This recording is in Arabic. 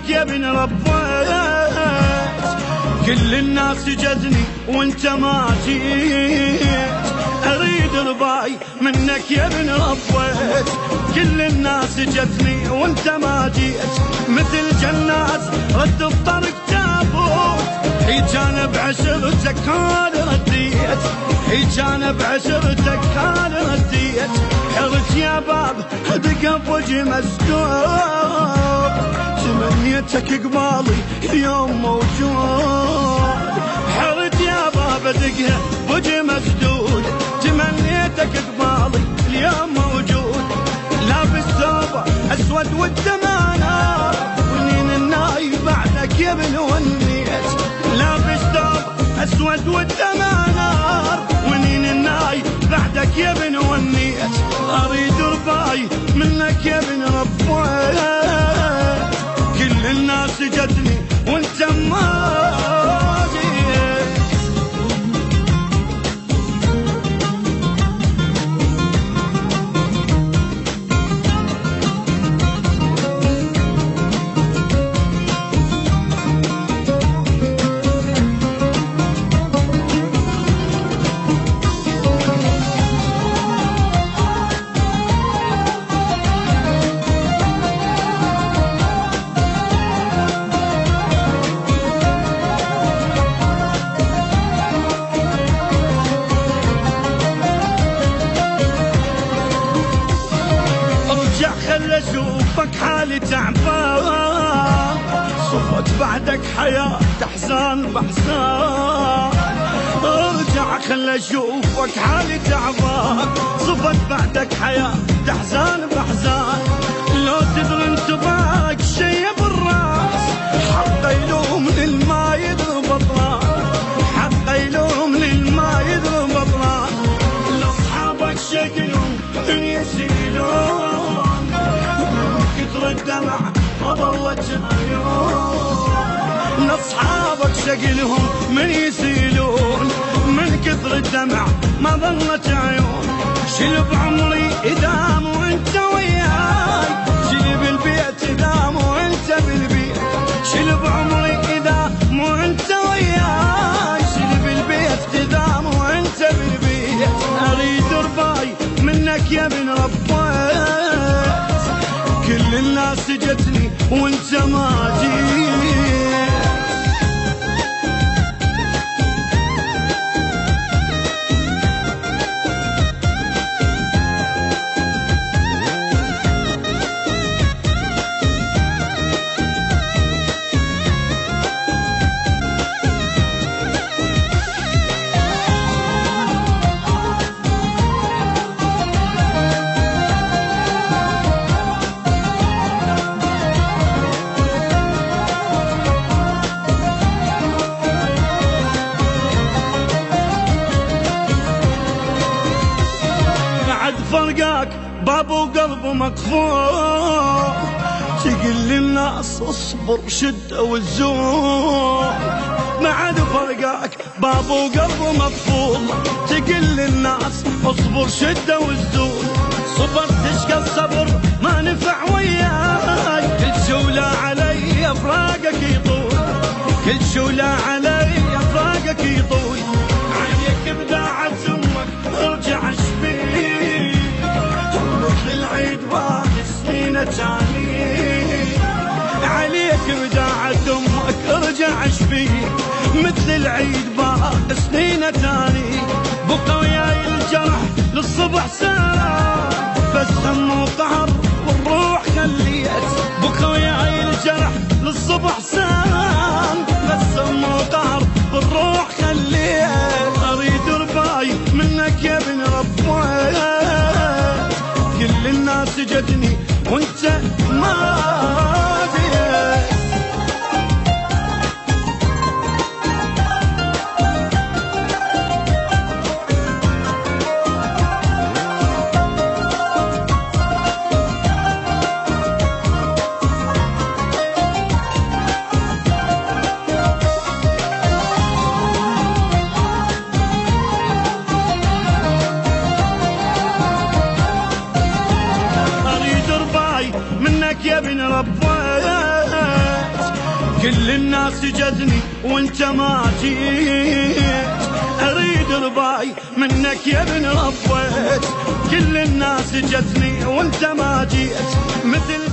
منك يا ابن ربيت، كل الناس جتني وانت ما جيت، اريد رباي منك يا ابن ربيت، كل الناس جتني وانت ما جيت، مثل جنات رد الطرق تابوت، حيج انا بعشرتك كان رديت، حيج انا بعشرتك كان رديت، حرت يا باب دق بوجه مسدود، تمنيتك قبالي اليوم موجود، حرت يا باب دقها بوجه مسدود، تمنيتك قبالي اليوم موجود، لابس ثوب اسود والدمانه ونين الناي بعدك يا ابن ونيت، لابس ثوب اسود والدمانه ونين الناي بعدك يا ابن ونيت، اريد رباي منك يا ابن ربيت، كل الناس جتني وانت ما جيت. خل اشوفك حالي تعبان، صفت بعدك حياة احزان باحزان، ارجع خل اشوفك حالي تعبان، صفت بعدك حياة احزان باحزان، لو تدري انتباهك شي بالراس، حق يلوم للما يضرب بطلان، حق يلوم للما يضرب بطلان، لاصحابك شكلهم يسيلون كثر الدمع ما ضلت عيون، اصحابك شكلهم من يسيلون من كثر الدمع ما ضلت عيون، شلب عمري اذا مو انت وياي، شلب البيت اذا مو انت بالبيت، شلب عمري اذا مو انت وياي، شلب البيت اذا مو انت بالبيت، اريد رباي منك يا ابن ربيت، كل الناس جتني وانت ما جيت. فرقاك باب وقلب مكفور، تقل للناس اصبر شدة والزور، ما عاد فرقاك باب وقلب مكفور، تقل للناس اصبر شدة والزور، صبر تشقى الصبر ما نفع وياي، كل جولة علي افراقك يطول، كل جولة علي افراقك يطول، عليك بداعة امك ارجع اشبيك، العيد باقي سنين تاني، عليك بداعة امك ارجع اشبيك، مثل العيد باقي سنين تاني، بقى وياي الجرح للصبح سلام، بس هم وقهر والروح خليت، بقى وياي الجرح للصبح سلام، بس هم وقهر والروح خليت، اريد رباي منك يا ابن ربيت، كل الناس جتني وانت ما جيت. يا ابن ربيت، كل الناس جتني وانت ما جيت، اريد رباي منك يا ابن ربيت. كل الناس جتني وانت ما جيت، مثل